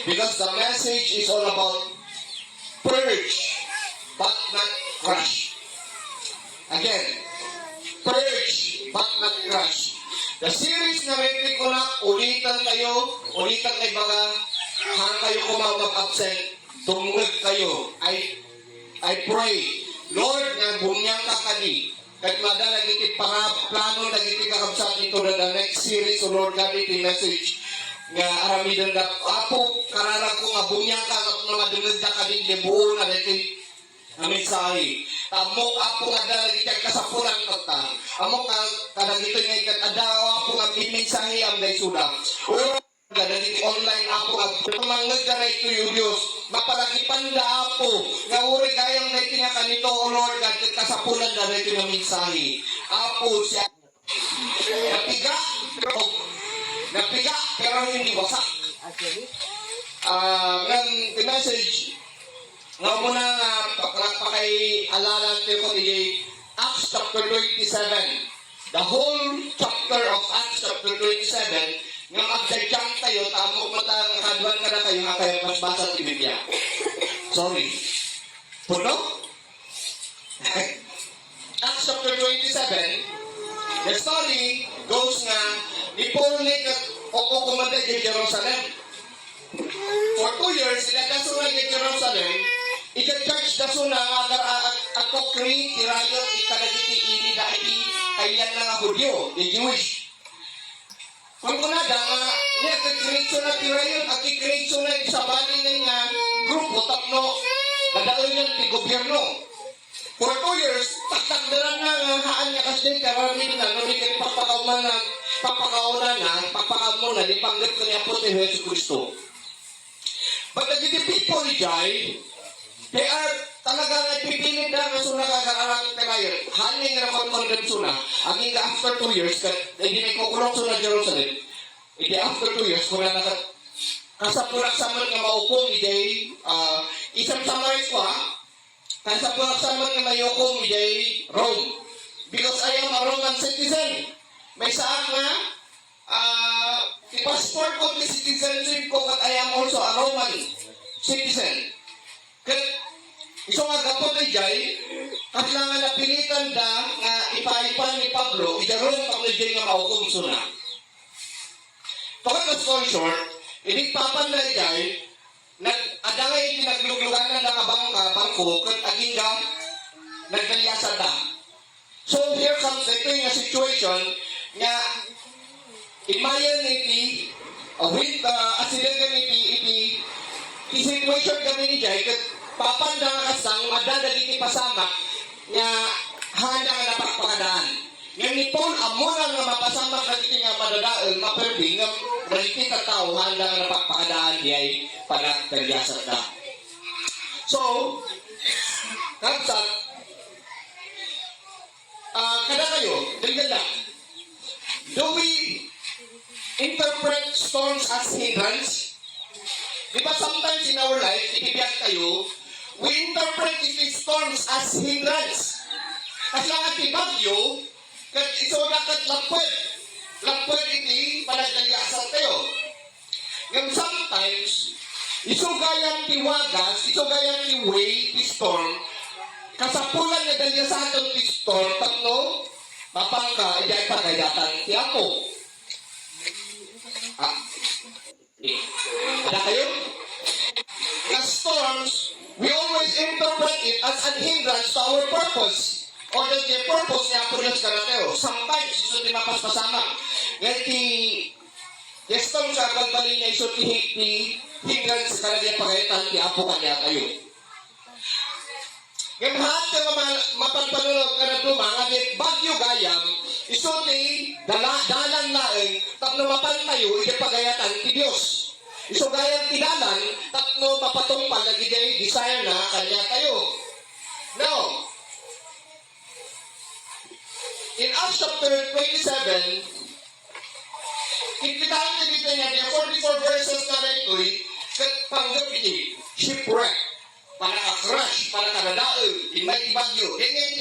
Because the message is all about purge, but not crush. Again, purge, but not crush. The series na may ko na, ulitan kay baga, hang kayo kumaw mag-absent, tungod kayo. I pray, Lord, nga bunyang ka kani, kahit madala nagiti para plano nagiti kakabsat ito na the next series, so Lord God, iti message, nga aramidan da, apo, kararag ko nga bunyang ka, nga madunod da ka din, libuo na nagiti, amin sahi. Amo apo nga dala nagiti kasapuran kata, amo nga kadagito nga ikat adaw, apo nga miminsahi ang day sudak. Nagiti online apo nga, mangag ka na ito yung Diyos, mapalagipan da apo, nga uri kayang na iti nga kanito, O Lord God, kasapulan na ito yung minsahi. Apo siya, napiga, pero hindi wasak. The message, nga muna nga, pakay-alalan ko di Acts chapter 27. The whole chapter of Acts chapter 27, nga magdadyang tayo, tamo matang kadwan ka na kayo, nga kayo mas basa sa Biblia. Sorry. Puno? Acts chapter 27, the story goes nga, ni Paul o kumanda di Jerusalem. For 2 years, iladasuna di Jerusalem, ika-church na suna ako kri, tirayot, ikadagiti ini dahil kayan na nga Hudyo, the Jewish. Kung kunada nga, niya kikreatsyo na tirayot, at kikreatsyo na sa baling nga grupo, tapno, nadaon yan ti gobyerno. For 2 years, taktakdaran na nga haan niya kasi karamin na, nung ikit papakaw na, di panggap ka niya po ni Jesus Cristo. But the people jay, they are talagang ipipilit na nga suna kagararaming tagayon. Haning na kon-condemn suna. Ang nga after 2 years, hindi na ikukulong suna Jerusalem. Hindi after 2 years, kung na kasapunak saman nga maukom, hindi, isang summarize ko ha, kasapunak saman nga mayukom, hindi Rome. Because I am a Roman citizen. May saan nga, passport ko, citizenship ko, at I am also a Roman citizen. Kat, iso nga gapot ay jay, at lang nga napilitan da, nga ipaipan ni Pablo, idaroon pa ko jay nga maukom suna. Pagkat story short, inikpapan na jay, adangay pinaglugluganan na nga bangko, kat aging ga, nagdalyasan da. So here comes ito yung situation, nga, imayan iti, with asilagan iti situation kami ni Jai, kat papanda nga kasang, madadali iti pasamak, nga handa nga napakpakadaan. Nga ni Paul, amuna nga mapasamak na iti nga madadaal, maperbi, nga maliti ka tao, handa nga napakpakadaan, yay, panagtagyasat na. So, kapsat, kada kayo, dagdala, do we interpret storms as hindrance? Di ba sometimes in our life, ikibiyag tayo, we interpret these storms as hindrance. Kasi lang at ibagyo, kat iso na kat lapwed iti panagdalyasat tayo. Ngayon sometimes, iso gayang tiwagas, iso gayang tiway, ti storm, kasapulan na dalyasaton ti storm, tatlo, papangka, ijay pagayatan ti ako. Ada kayo? The storms, we always interpret it as an hindrance to our purpose. Or that the purpose niya po Diyos karateo. Sometimes, iso di mapaspasama. Ngayon the storm sa pagbalin niya iso ti hindrance sa kanagay pagayatan ti apo kanya tayo. Ngayon lahat ka mapagpanulog ka na dumang, at bagyo gayam, iso ti dalan laeng, tapno mapantayo, pagayatan ti Diyos. Iso gayam ti dalan, tapno mapatungpal, nagigay desire na kanya tayo. Now, in Acts chapter 27, ikitaan ka dito niya, 44 verses na rin ko'y, panggap iti, shipwreck, para ka-crush, para ka-nadaol, di may ibagyo. Yan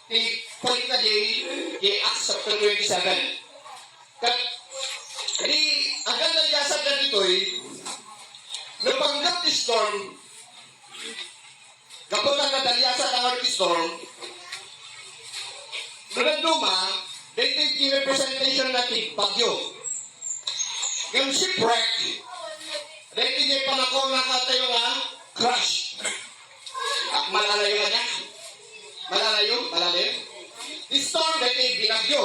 ti point na di Acts chapter 27. Kat, di, ang ganda yasad na dito'y, no storm, kaputan na dalya sa tawag storm, Nanduma, they take the representation natin, bagyo. Yung shipwreck, they take yung panakon na katayo nga, crash. Malalayo ka niya? Malalayo? The storm, they take binagyo.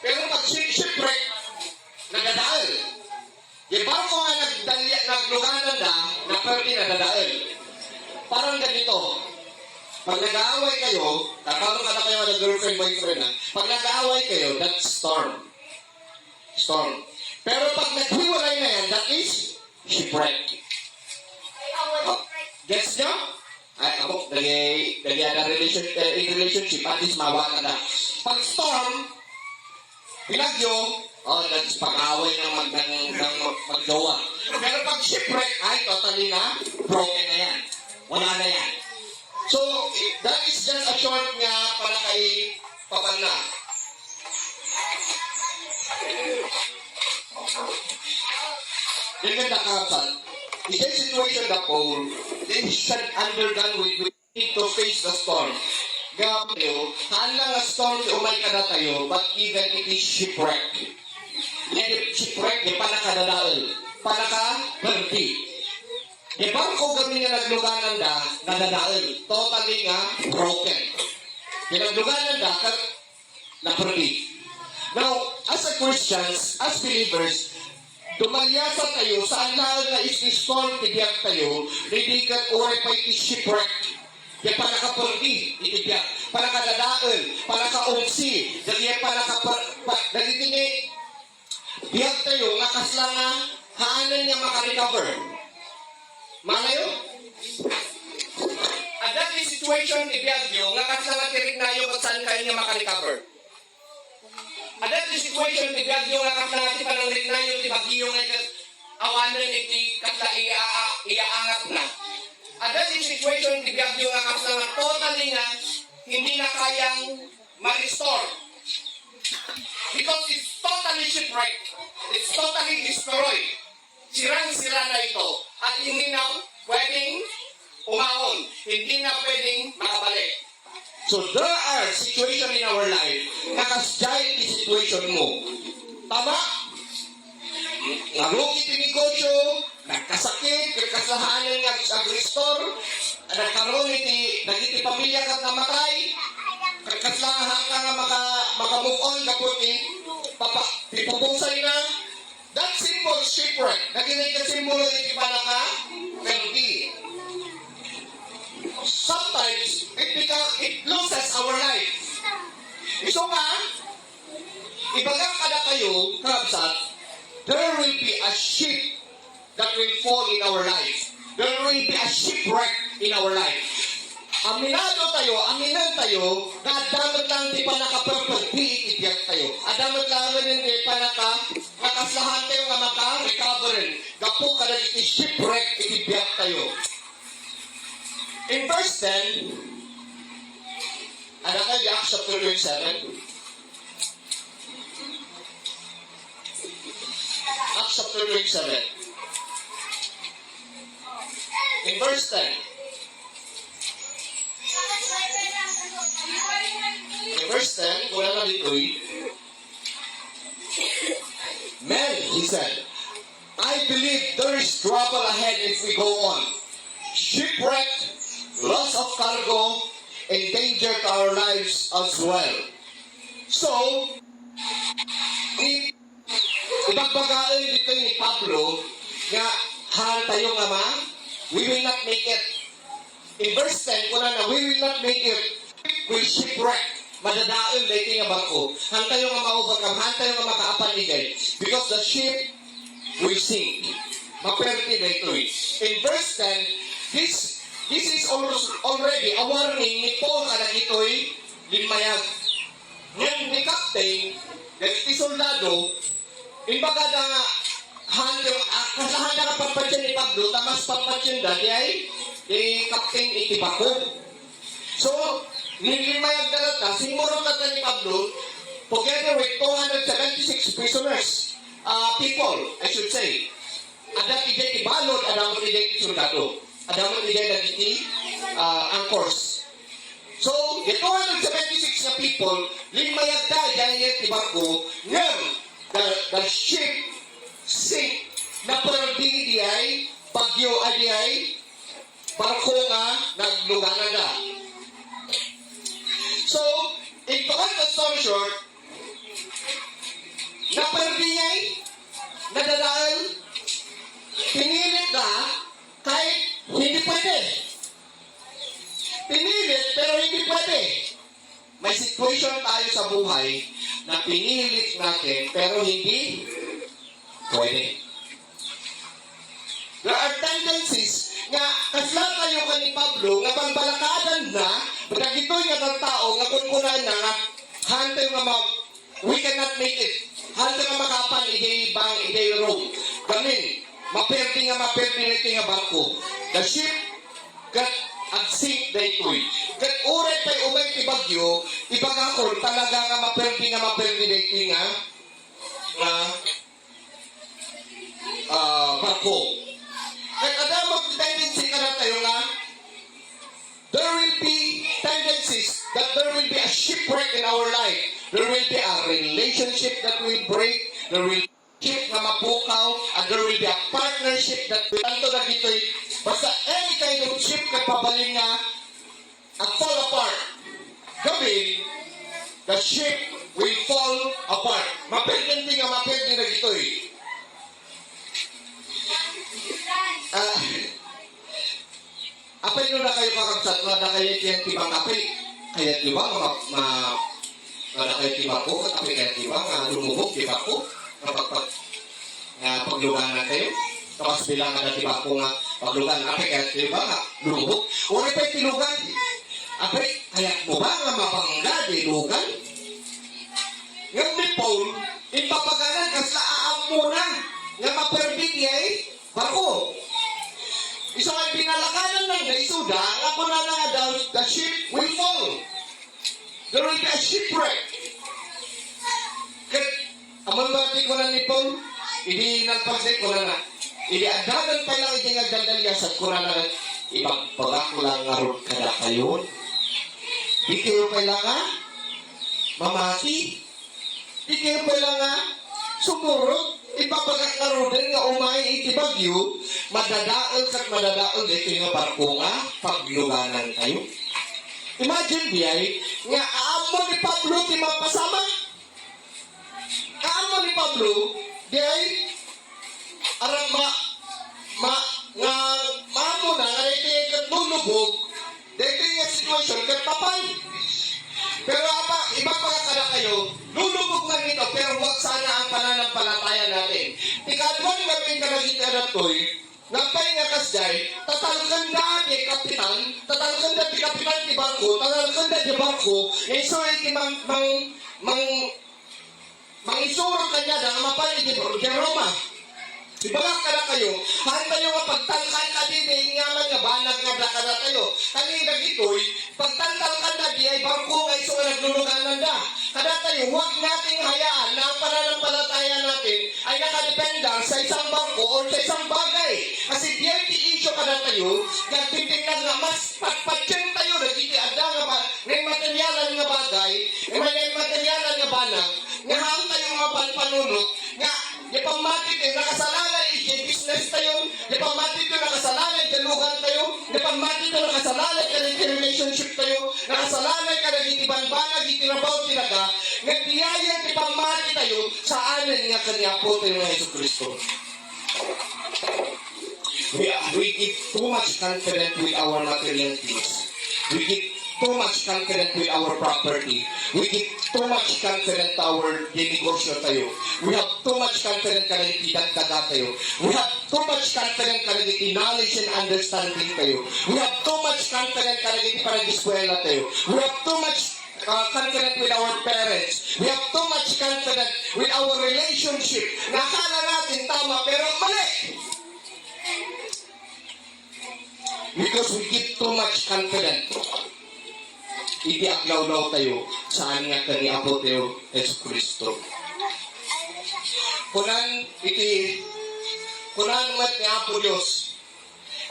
Pero pag shipwreck, nagdadaal. Yung barko nga nagluganan na pwede nagdadaal. Parang ganito. Pag nag-aaway kayo, karoon ka na kayo ng girlfriend, boyfriend, pag nag-aaway kayo, that's storm. Storm. Pero pag naghiwalay na yan, that is shipwreck. Gets nyo? Ay, ako, nagyan relationship, at least mawa ka na. Pag storm, binagyo, that's pag-aaway ng mag-jowa. Pero pag shipwreck, ay, totally na, broken na yan. Wala na yan. So, that is just a short nga para kay Papana. Dengan dakatan, in that situation the pole, they should undergone with need to face the storm. Gabriel, hala nga storm umay kada tayo, but even it is shipwreck. And if shipwreck, di pa nakadadaal, pa naka-berti. Di barko kami nga nagluganan nadadaal, totally nga broken. Nagluganan na-perdi. Now, as a Christians, as believers, dumalyasa tayo, saan na is-storm, tibiyag tayo, dedikat oray pa shipwreck. Di pa naka-perdi, itibiyag. Pa nakadadaal, pa naka-umsi, dali pa naka-dalitingi. Biyag tayo, nakasla nga, haanan niya makarecover. Malayo? At that is situation ni Biagyo, nga kasama tirik na yung kung saan kayo niya makarecover. At that is situation ni Biagyo, nga kasama ti panangrik na yung Biagyo nga awanan iti kasla iaangat na. At that is situation ni Biagyo, nga kasama totally nga hindi na kayang ma-restore. Because it's totally shipwrecked. It's totally destroyed. Sirang-sira na ito. At hindi na pwedeng umahon. Hindi na pwedeng makabalik. So there are situations in our life na kasjay the situation mo. Tama? Naglugi ti negosyo, nagkasakit, nagkasahanan nga ag-restore, nagkaroon nagiti pamilya ka namatay, kaslahan ka nga makamove on kapag ipupusay na. That symbol shipwreck, naginay ka simbolo iti palaka, melody. Sometimes, it loses our life. So nga, ibaga kada kayo, krabsat, there will be a ship that will fall in our life. There will be a shipwreck in our life. Aminado tayo, aminan tayo, na adamat lang di pa nakaperperdi, itibiyag tayo. Adamat lang hindi pa nakaslahan tayo nga maka-recoverin. Gapo ka na iti shipwreck, itibiyag tayo. In verse 10, ano ka di Acts chapter 27? Acts chapter 27. In verse 10, in verse 10, wala na dito'y, men, he said, I believe there is trouble ahead if we go on. Shipwreck, loss of cargo, and danger to our lives as well. So, ibagbagaan dito ni Pablo nga hal tayo nga ma, we will not make it. In verse 10, kuna na, we will not make it. We shipwreck. Madadaon dito nga barko. Hantayo nga ma-overcome, hantayo nga makaapanigay. Because the ship will sink. Maperti na ito eh. In verse 10, this is already a warning ni Paul kada ito'y linmayag. Ngayon ni Captain, ni soldado, imbaga na kasahan na kapagpatyan ni Pablo, tamas pagpatyan dati ay ni Captain itibako. So, nilimayag na nata, sinmuro nata ni Pablo, together with 276 prisoners, people, I should say. Adam ijay ibalod, Adam ijay soldado. Adam ijay dagiti anchors. So, the 276 na people, limayagda dyan ti barko, ngam, the ship sink na perdi diay, bagyo adiay, barko nga nagluganan na. So, in to cut the story short, na perdi ay, nadadaan, pinilit na, kahit hindi pwede. Pinilit, pero hindi pwede. May situation tayo sa buhay na pinilit natin, pero hindi pwede. There are tendencies nga kasla kayo ka ni Pablo nga pangbalakadan na pagkagitoy nga ng tao nga kunkunan na nga hantay nga we cannot make it. Hantay nga makapan ijay bang ijay road. Gamin, maperti nga nga barko. The ship got agsink daytoy. Kat uray pa'y umay ti bagyo, ibagakon talaga nga maperti daytoy nga barko. Kat ada mag-tendency ka na tayo nga, there will be tendencies that there will be a shipwreck in our life. There will be a relationship that will break. There will be a ship na mapukaw. And there will be a partnership that will tanto na gito'y basta any kind of ship na pabalin nga at fall apart. Gabi, the ship will fall apart. Mapirgindi nga mapirgindi na gito'y. Apay nyo na kayo kakabsat, na kayo tibang apay. Kaya diba, na kayo tibang ko, apay kaya diba, nga lumubog tibang ko, pagluganan kayo. Tapos bilang na tibang ko nga, pagluganan, apay kaya diba, nga lumubog. Wala pa'y tilugan. Apay, kaya mo ba nga mabangga, dilugan? Ngayon ni Paul, impapaganan, kasla aam muna, nga maperbit yay, barko. Isa ay pinalakanan ng daisuda, ako na nga the ship will fall. There will be a shipwreck. Kat, amang bati ko na ni Paul, hindi nagpagday ko na na. Hindi adagan pa lang hindi nagdandaliasat ko na na. Ipagpagak lang nga ron kada kayo. Di kayo kailangan mamati. Di kayo kailangan sumurot. Ipapagak nga ron din nga umay itibagyo, madadaol dito yung barko nga, pagluganan kayo. Imagine biyay, nga aamo ni Pablo ti mapasama. Aamo ni Pablo, biyay, arang nga maamo na, nga dito yung katlulubog, dito yung situation, katapay. Pero iba pa kada kayo, lulubog lang ito, pero huwag sana ang pananampalataya natin. Ikadwan nga rin karagita na to'y, napay nga kasday, tatalkan na di kapitan, tatalkan na di kapitan di barko, tatalkan na di barko, iso iti mangisurong kanya na mapali di Roma. Ibagak ka na kayo, handa yung pagtalkan ka din, ingaman nga banag nga blaka na kayo. Kani nagitoy, pagtalkan na di ay barko nga iso nga nagluluganan na. Kada tayo, huwag nating hayaan na ang pananampalataya natin ay nakadependa sa isang barko o sa isang bagay. Kasi di ay ti-issue ka na tayo, nagtitignan nga mas patpatsin tayo, nagtitiada nga ba, may materyalan nga bagay, may materyalan nga banag, nga hang tayo mga panunot, nga di pamatik eh, nakasalalay, business tayo, di pamatik ko nakasalalay, dalugan tayo, di pamatik ko nakasalalay, relationship tayo, nakasalalay ka nagitibanbanag, itinabaw tinaga, nagbiyayan di pamatik tayo, sa anan nga kanya po tayo ng Yesu Cristo. We give too much confidence with our material things. We give too much confidence with our property. We give too much confidence to our negosyo tayo. We have too much confidence ka na itidagdaga tayo. We have too much confidence ka na knowledge and understanding tayo. We have too much confidence ka na iparagiskwela tayo. We have too much confident with our parents. We have too much confidence with our relationship. Nakala natin tama pero mali. Because we give too much confidence. Iti aklaw-law tayo saan nga kani Apo tayo Yesu Kristo. Kunan iti kunanmat ni Apo Diyos.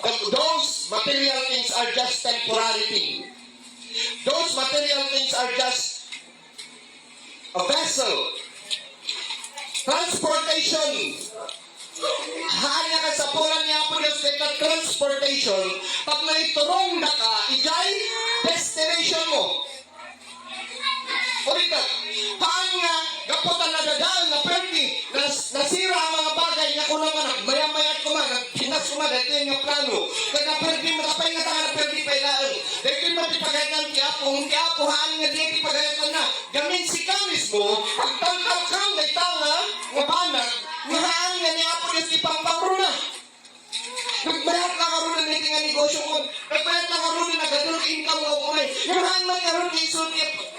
Those material things are just temporarity. Those material things are just a vessel. Transportation. Hanya ka sa pulan ni Apo Diyos na transportation, pag naiturong na ka, ijay destination mo. Ulitin, hanya gaputan na dadaan na perdi, nasira ang mga bagay niya ko naman, maya-mayat ko man, pinas ko man, ito yung plano. Kaya na perdi, makapay nga tanga na perdi pa ilaan. Dahil yung matipagayan ti Apo, hindi Apo, haan nga di tipagayan na. Gamin si ka mismo, pagtangkaw kang na tanga, nga banag, nga haan nga ni Apo yung ipampangro na. Nagbayat na karoon ng nga negosyo ko. Nagbayat na karoon ng nagadulog income ko kumay. Yung haan man karoon ng iso,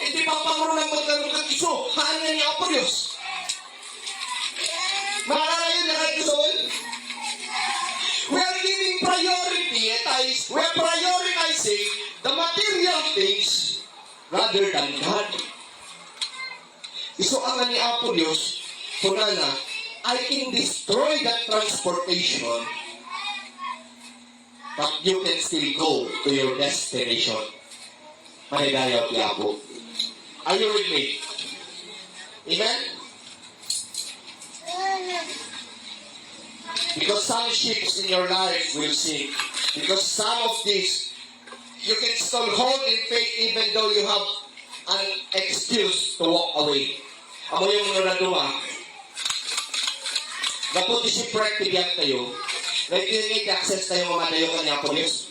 hindi pampangro ng magkaroon ng iso. Haan nga ni Apo Diyos. Maalala yun na kayo soon? We are giving priority, we are prioritizing the material things rather than God. Iso ang ni Apo Diyos, kunana, I can destroy that transportation, but you can still go to your destination. Mahigayaw ti Apo. Are you with me? Amen? Because some ships in your life will sink. Because some of these, you can still hold in faith even though you have an excuse to walk away. Amo yung mga naduma. Naputi si Prek, tibiyak tayo. Nag-unit access tayo mamatayo ka niya po Diyos.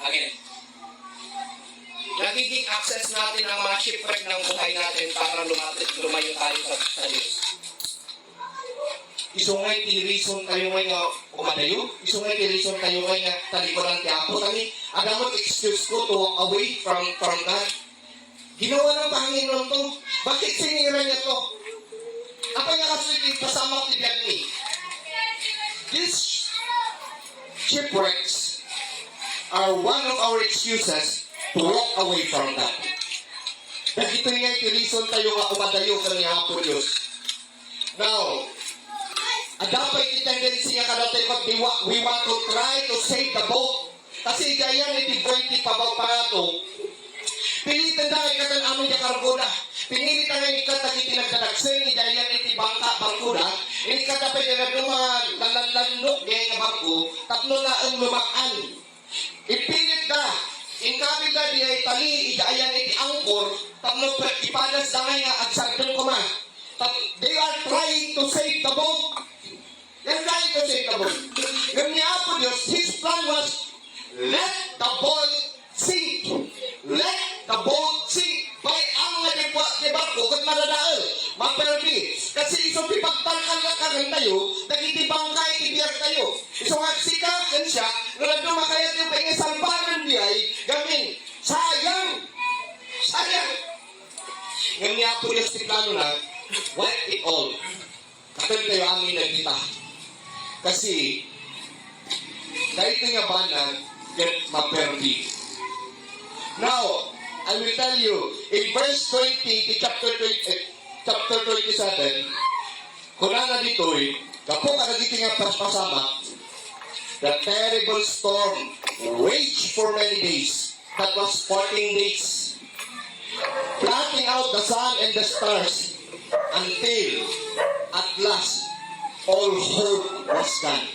Again. Nagiging access natin ang mga shipwreck ng buhay natin para lumayo tayo sa Diyos. Isungay ti-reason tayo ngay nga umadayo. Isungay ti-reason tayo ngay nga talikuran ti Apo. Tani, adamot excuse ko to walk away from God. Ginawa ng Panginoon to. Bakit sinira niya to? Apa nga kasi pasama ti Biagni? These shipwrecks are one of our excuses to walk away from God. Dahil ito nga ti-reason tayo nga umadayo ka ni Apo Diyos. Now, dapat iti-tendency nga kada tayo we want to try to save the boat. Kasi gayan iti 20 pabaw pa nato. Pilitan dahil katan amin niya kargoda. Pinilitan nga ikatag iti nagkadagsen, gayan iti bangkuda. Ini katapay na mga lalandok gaya nga bangko, tatlo na ang lumakan. Ipilit ka. Ingkabig na di ay tali, igayan iti angkor, tatlo ipadas na nga agsagdong kuma. They are trying to save the boat. They're trying to save the boat. Yung ni Apo Diyos, his plan was, let the boat sink. Let the boat sink. Bay ang nga barko, kung maradaan, maperdi. Kasi isong pipagtalkan na karin tayo, nagitibang ka, itibiyag tayo. Isong agsikakan siya, nung dumakayat yung pangisalbaran biyay, gamin, sayang. Sayang. Yung ni Apo Diyos, ti plano na, wipe it all. Kapag tayo amin na kita. Kasi, dahil ito nga banang, get maperdi. Now, I will tell you, in verse 20, chapter 27, kuna na dito'y, kapo ka na dito nga pasama, the terrible storm raged for many days. That was 14 days. Blotting out the sun and the stars until, at last, all hope was gone.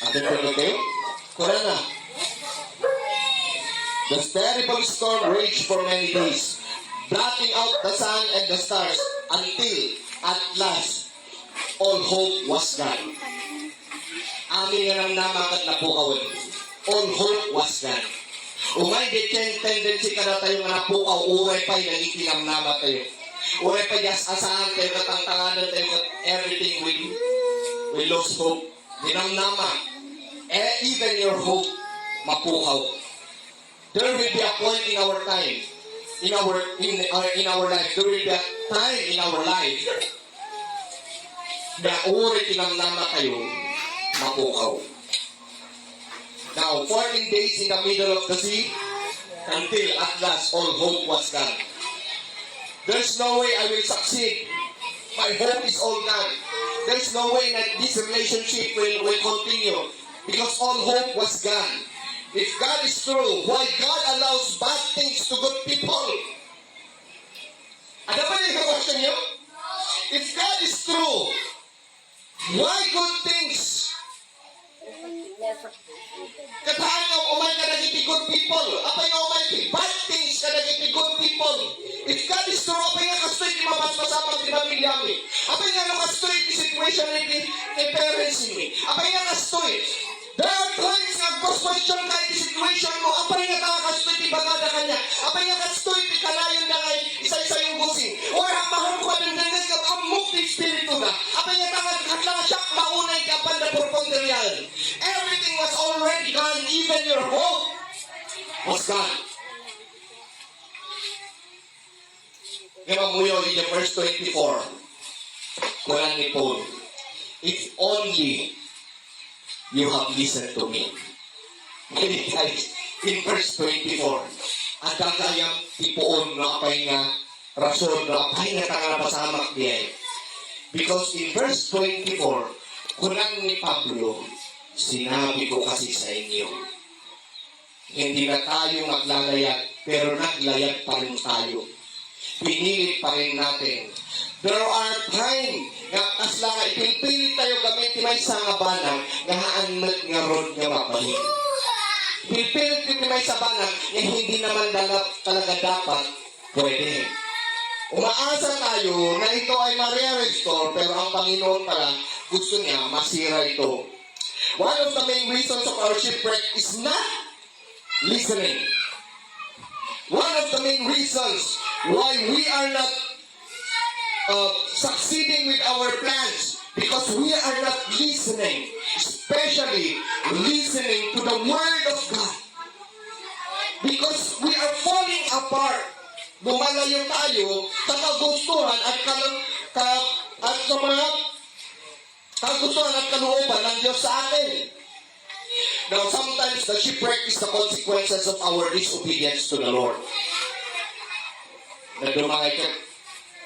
Atin ko kayo? Kuna na. The terrible storm raged for many days, blotting out the sun and the stars until, at last, all hope was gone. Amin nga nang namakat na po kawin. All hope was gone. Umay di tendency ka na tayo nga napukaw, uray pa'y nagitinam nama tayo. Uray pa'y asahan tayo, katangtanganan tayo, everything we lost hope. Dinam nama. Even your hope, mapukaw. There will be a point in our time, in our life. There will be a time in our life na uri tinamnama kayo, mapukaw. Now, 14 days in the middle of the sea, until at last all hope was gone. There's no way I will succeed. my hope is all gone. There's no way that this relationship will continue because all hope was gone. If God is true, why God allows bad things to good people? Ano ba yung question nyo? If God is true, why good things? Katahan ng umay ka nagiti good people. Apa yung umay ki bad things ka nagiti good people. If God is true, apa yung kastoy ki mapaspasapan ti pamilyami. Apa yung kastoy ki situation ni parents ni. Apa yung kastoy. There are times nga question kahit ti situation mo. Apa yung kastoy ti bagada kanya. Apa yung kastoy ti kalayon na ngay isa-isa yung gusing. Or mahal ko din dengan ka amok ti espiritu na. Apa yung katlang siyak maunay ka panda porponderial. Everything was already gone, even your hope was gone. Ngayon in the verse 24, Quran ni Paul, if only you have listened to me. Many times, in verse 24, ada kayang tipuon na apay nga rason na apay nga tanga pasamak diay. Because in verse 24, Quran ni Pablo, sinabi ko kasi sa inyo, hindi na tayo maglalayag, pero naglayag pa rin tayo. Pinilit pa rin natin. There are time nga asla nga ipilpilit tayo gamitin may sa nga banang nga haanmat nga ron nga mabalik. Pilpilit ito may sa banang nga hindi naman talaga dapat pwede. Umaasa tayo na ito ay ma-restore pero ang Panginoon pala gusto niya masira ito. One of the main reasons of our shipwreck is not listening. One of the main reasons why we are not succeeding with our plans because we are not listening, especially listening to the Word of God. Because we are falling apart. Lumalayo tayo sa kagustuhan at sa mga kagustuhan at kalooban ng Diyos sa atin. Now, sometimes the shipwreck is the consequences of our disobedience to the Lord. Nagdumangay ka,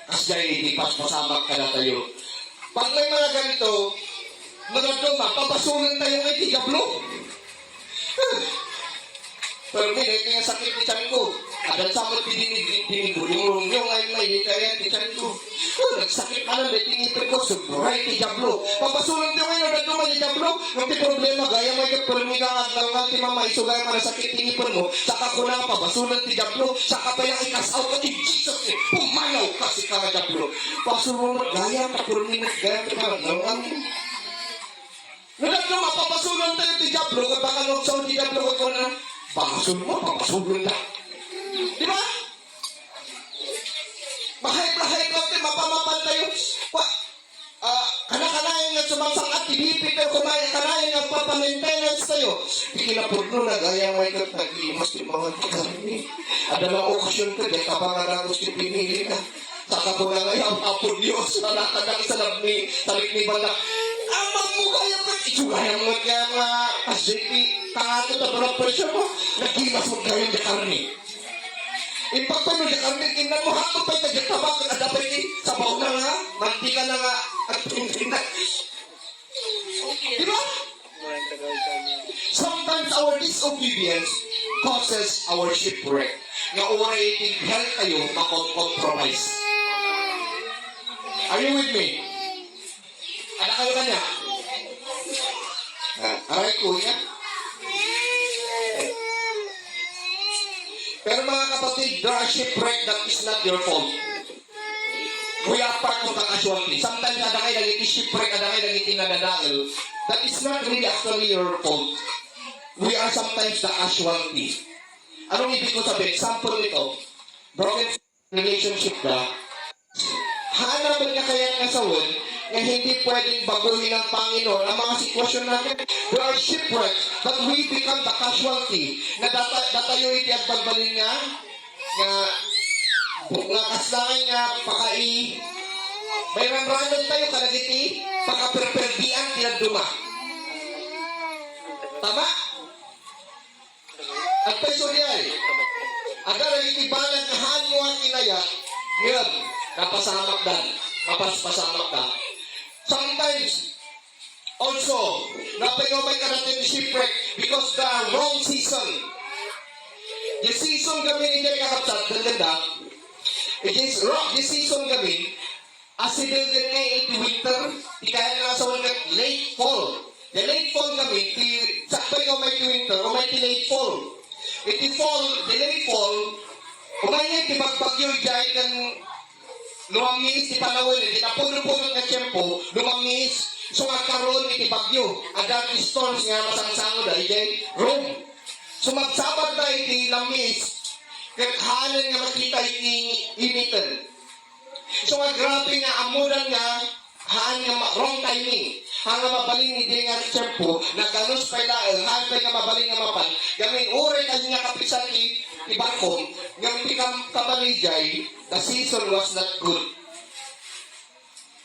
kasya hindi pasamak ka na tayo. Pag may mga ganito, nagdumang, papasunan tayo ng itigablo. Pero hindi nga sakit ni tiyan ko. Adan sa mga dinig ko, yung ay may kaya ni tiyan ko. Nagsakit ka lang, tingipin ko, subuhay ti Diablo. Papasunan tayo ngayon, nagdumang ti Diablo. Nung ti problema, gaya mo ikaw, permiga nga ti mama, isugay mo na sakit tingipin mo, saka ko na papasunan ti Diablo, saka pa yung ikasaw ka ti Jesus, pumanaw kasi ka nga Diablo. Pasunan mo, gaya, permiga, gaya ti mama, nagdumang, papasunan tayo ti Diablo, kaya baka nagsaw ti Diablo, kaya na, papasun mo, papasunan na. Di ba? Mahay-mahay ko ito, mapamapan tayo. Kanakanayan nga sumangsang at ibipit tayo, kanakanayan nga papamaintenance tayo. Ikinapurno na gaya mo ito, nag-imas yung mga karni. Adalang okasyon ka, dahil kapangan na gusto pinili na. Saka ko na ngayon, apod Diyos, nakakadang sa labni, talik ni Banda. Amang mo kaya ka, isugaya mo kaya nga, asiti, tangato na parang presyo mo, nagimas mo kayo yung karni. Ipagpano na karni, kinan mo, hapon pa'y tagataba, kada pa'y sabaw na nga, mantika na nga, at pintin na. Diba? Sometimes our disobedience causes our shipwreck. Nga oray itinghel tayo, makon-compromise. Are you with me? Ada kayo kanya? Aray ko niya. Pero mga kapatid, there are shipwreck that is not your fault. We are part of the casualty. Sometimes ada kayo nagiti shipwreck, ada kayo nagiti nadadangil. That is not really actually your fault. We are sometimes the casualty. Anong ibig ko sabihin? Example nito, broken relationship ka, hanapan niya kaya ng asawin na hindi pwedeng baguhin ng Panginoon ang mga sitwasyon natin. There are shipwrecks, but we become the casualty na datayo iti ang pagbalin niya nga kaslangin niya pakai may ramranon tayo kanagiti pakaperperdian tinaduma. Tama? At peso diyan, ada lagi tibalan na hanyo ang inaya, ngayon, napasamak dan. mapaspasamak ka. Sometimes, also, napay-umay ka natin shipwreck because the wrong season. The season kami hindi kakapsat, ganda. It is wrong. The season kami, as idil din nga iti winter, di kaya nga sa mga late fall. The late fall kami, sakto yung umay ti winter, umay ti late fall. Iti fall, the late fall, umay nga ti magbagyo dyan kan lumangis ti panahon, iti napuno-puno na tiyempo, lumangis, so magkaroon iti bagyo, adan storms nga masangsango dahil dyan, Rome. So magsabat na iti langis, kaya hanan nga makita iti initan. So nga grabe nga, amudan nga, haan nga wrong timing. Haan nga mabaling ni di nga tiyempo, naganos pa ilaang, haan pa nga mabaling nga mapan, gamin ure kasi nga kapisan ti barkom, gamin kabalijay, the season was not good.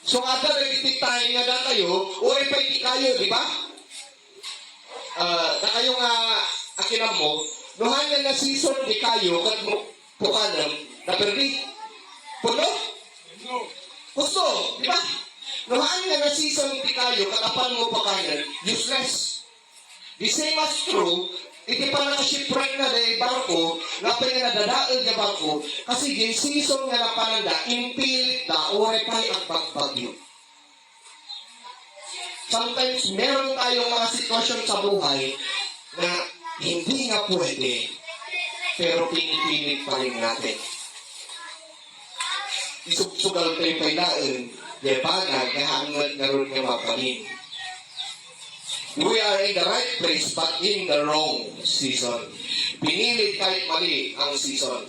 So ada nagiti time nga da kayo, ure pa iti kayo, di ba? Na kayo nga akinam mo, nuhan nga na season di kayo, kat mo pukanan, na perdi. Puno? Gusto, di ba? Nuhaan nga na season di kayo, katapan mo pakanan, useless. The same as true, iti pa nakashipwreck na day barko, napay nga nadadaal na barko, kasi yung season nga na pananda, impilit na, ore pa'y ang pagbagyo. Sometimes, meron tayong mga sitwasyon sa buhay na hindi nga pwede, pero pinipilit pa rin natin. Isugsugal tayo pailaan, di ba naghahangad na rin nga mapanin. We are in the right place but in the wrong season. Pinilit kahit mali ang season.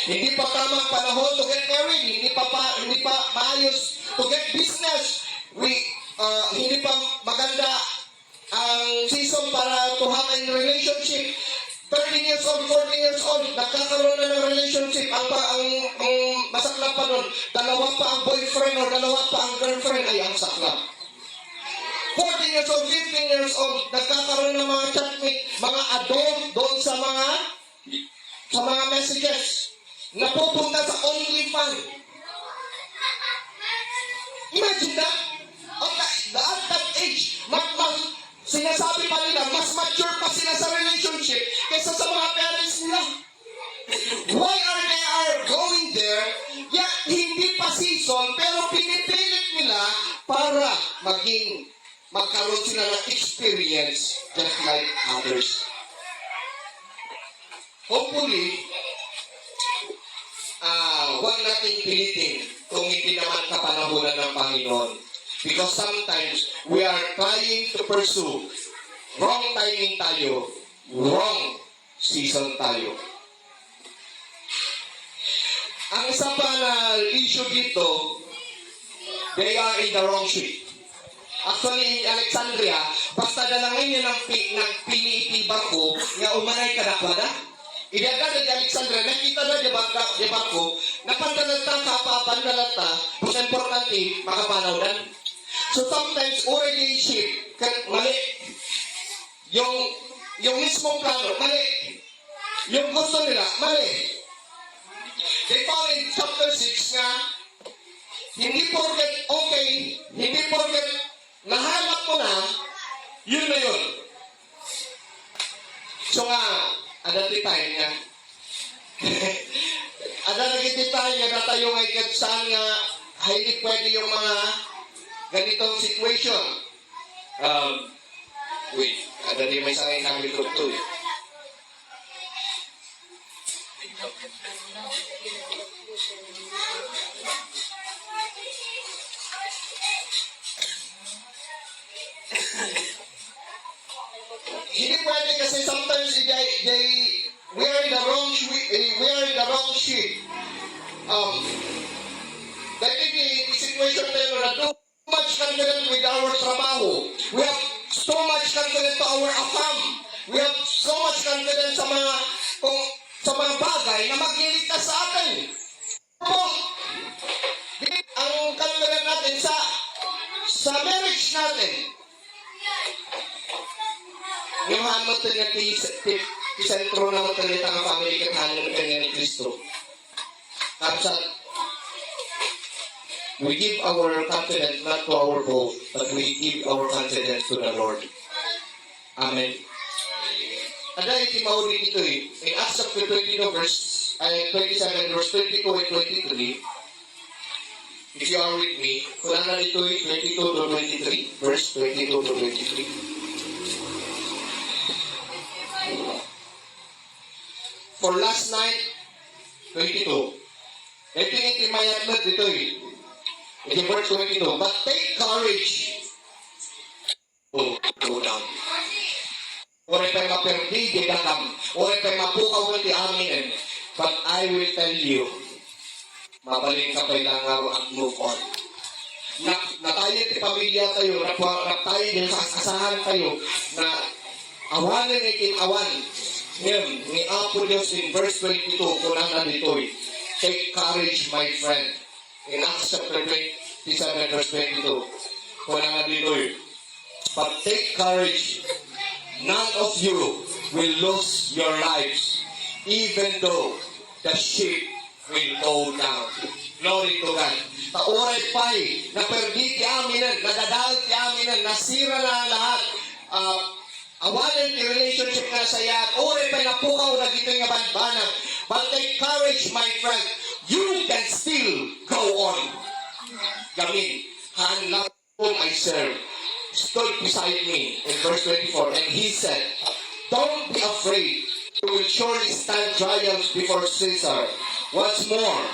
Hindi pa tamang panahon to get married. Hindi pa maayos to get business. Hindi pa maganda ang season para to have a relationship. 13 years old, 14 years old, nagkakaroon na ng relationship. Ang masaklap pa nun, dalawa pa ang boyfriend o dalawa pa ang girlfriend ay ang saklap. 14 years old, 15 years old, nagkakaroon ng mga chatmate, mga adult doon sa mga messages. Napupunta sa OnlyFans. Imagine that. At that age, sinasabi pa nila, mas mature pa sila sa relationship kaysa sa mga parents nila. Why are they going there? Hindi pa season, pero pinipilit nila para magkaroon sila ng experience just like others. Hopefully, huwag nating pilitin kung hindi naman kapanahunan ng Panginoon. Because sometimes, we are trying to pursue. Wrong timing tayo. Wrong season tayo. Ang isa pa na issue dito, they are in the wrong ship. Actually, in Alexandria, basta dalangin niya ng pili barko, nga umanay kadakwada. Idaga na di Alexandria, nakita na di barko, napandalata ka, pandalata, mas importante, makapanaw dan. So sometimes, already ship, mali. Yung mismong plano, mali. Yung gusto nila, mali. They found in chapter 6 nga, hindi porket okay, hindi porket nahanap mo na, yun na yun. So nga, adati tayo nga. Adati tayo nga na tayo nga ikatsan nga hindi pwede yung mga ganitong situation. Wait, adati may sangay namin ito. Hindi pwede kasi sometimes we are in the wrong ship. Dahil the situation tayo na too much confident with our trabaho. We have so much confidence to our afam. We have so much confidence sa mga bagay na magliligtas sa atin. Ang confidence natin sa marriage natin. Yung hamot na isentro na matalita ng family katahanan ng Kanya ni Kristo. Kapsat, We give our confidence not to our boat, but we give our confidence to the Lord. Amen. Ada yung timauli dito eh. In Acts chapter 27 verse 22 and 23, if you are with me, kulang na dito eh, 22 to 23, verse 22 to 23. For last night, 22. Ito yung timayat na dito eh. Ito yung verse 22. But take courage. Go down. Oray pa'y maperdi, di dakam. Oray pa'y mapukaw ng ti amin. But I will tell you, mabaling ka pa'y langaw at move on. Na tayo ti pamilya tayo, na tayo din sa asahan tayo, na awanan ay kinawan. Ngayon, ni Apo Diyos in verse 22, kunang na dito eh. Take courage, my friend. In Acts chapter 27, verse 22, kunang na dito eh. But take courage. None of you will lose your lives, even though the ship will go down. Glory to God. Taoray pa'y, naperdi ti aminan, nadadal ti aminan, nasira na ang lahat. Awanan ti relationship na saya, oray pa'y napukaw na dito nga banbanang. But take courage, my friend. You can still go on. Gamin, hanap ko I serve. Stood beside me in verse 24, and he said, don't be afraid. You will surely stand trials before Caesar. What's more,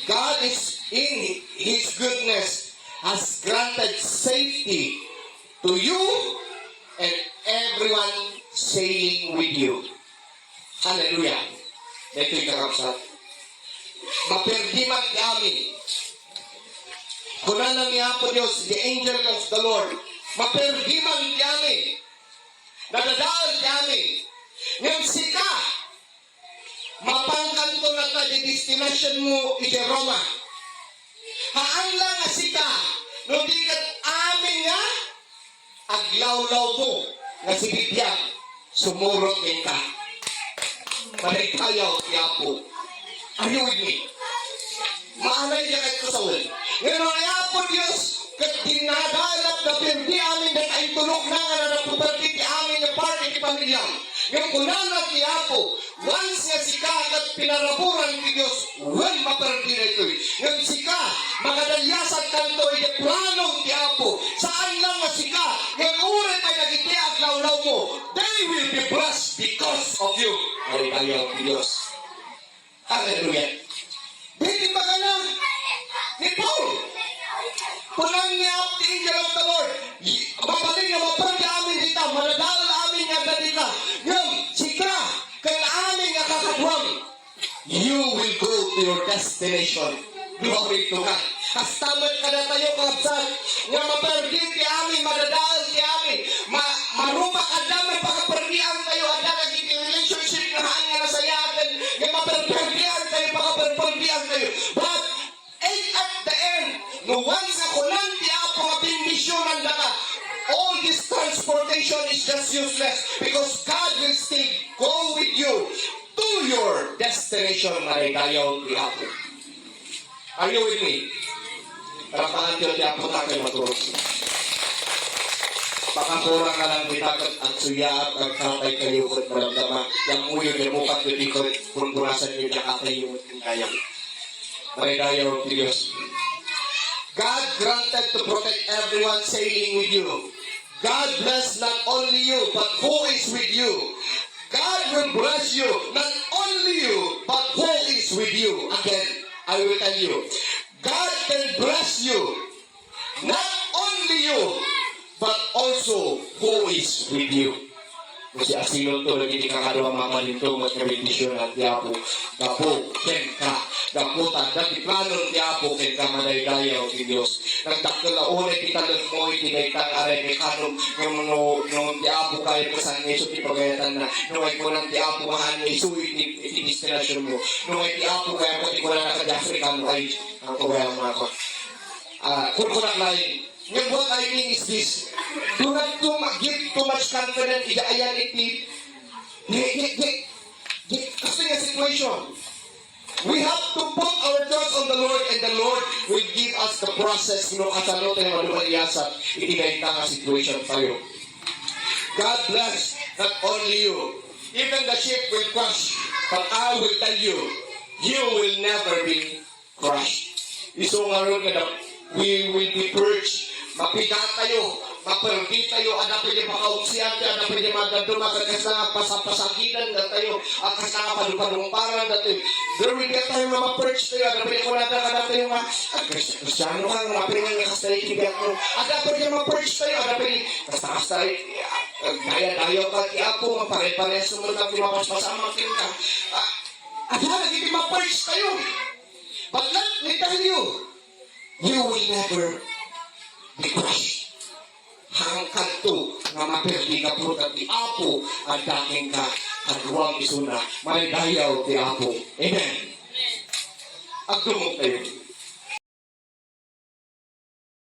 God is in his goodness has granted safety to you and everyone sailing with you. Hallelujah. Ito yung kakapsat. Maperdi man ti amin. Kunanan niya po Diyos, the angel of the Lord. Maperdi man ti amin. Nadadaan ti amin. Ngayon sika, mapangkanto na ta di destination mo iti Roma. Haan lang nga sika, no di kat amin nga, aglawlaw mo, nga si Bibiyang, sumurot ka. Malikayaw ti Apo. Are you with me? Maalay niya kahit kasawin. Ngayon ay Apo Diyos, kat dinadalap na perdi amin na kaintulok na nga na napuperdi ti amin na party ti pamilyang. Ngayon kunanan ti Apo, once nga sika kat pinaraburan ti Diyos, well maperdi na ito. Ngayon sika, makadalyasan kanto iti planong ti Apo. Saan lang nga sika, ngayon ulit ay nagiti at lawlaw mo, they will be blessed because of you. Ay kayo ti Diyos. Hallelujah. Hindi ba ka na? Ni Paul. Kunang niya the angel of the Lord. Mapaling na maperdi amin dita, manadal amin nga dita. Ngayon, sika, kaya amin nga kakadwam. You will go to your destination. Glory to God. Kastamat ka na tayo, kapsat. Nga maperdi ti amin, madadal ti amin. Marupa ka damay pakaperdian tayo. At naging relationship na haan nga na sayatin. Nga maperdian tayo, pakaperdian tayo. But, at the end, no once ako lang ti Apo nga bindisyonan na ka, all this transportation is just useless because God will still go with you to your destination. Marigayaw ti Apo. Are you with me? Parapahan tiyo ti Apo na kayo matulog. Pakakurang na lang kita at suya at kakay kayo at maramdama. Yang muyo niya mo patuloy ko kung burasan niyo niya kakay yung kaya. Marigayaw ti Diyos. God granted to protect everyone sailing with you. God bless not only you, but who is with you. God will bless you, not only you, but who is with you. Again, I will tell you. God can bless you, not only you, but also who is with you. Kasi asilon to, lagi di kakadwa mamalintong at kabindisyon at Apo. Gapo, ken ka. Gapo, tanda, di planon ti Apo, ken ka manaydayaw ti Diyos. Nagdakil na unay ti talon mo, itinaytang aray ni kanom, yung nung ti Apo kayo kasan ni Iso ti pagayatan na, nung ay ko lang ti Apo mahan ni Iso iti destination mo. Nung ay ti Apo kaya ko ti ko lang nakad-African ay ang kawaya mga ko. Kurkunak lain. And what I mean is this: do not give too much confidence in the ayan iti. Kasi nga situation. We have to put our trust on the Lord, and the Lord will give us the process. Kasano tayo malumaliyasa, itinayta nga situation tayo. God bless not only you. Even the ship will crash, but I will tell you, you will never be crushed. Iso nga ron nga we will be purged. Mapigat tayo, mapergi tayo, ada pwede makauksiyan tayo, ada pwede maganduma, kakasanga pasapasagitan na tayo, kakasanga padupadumparan na tayo. There will get tayo nga ma-purge tayo, ada pwede kulada ka na tayo nga, Kristyano ka, nga pwede nga kastalit kibiyat mo, ada pwede ma-purge tayo, ada pwede, kastalit, gaya tayo ka, kiapo, mapare-pare, sumunod ang pinapaspasamak ka. Ada, nagiging ma-purge tayo. But let me tell you, you will never be crushed. Hangkad to nga maperdi ka po at di Apo ang daking ka at huwag isuna. May dayaw di Apo. Amen. Ang dumog tayo.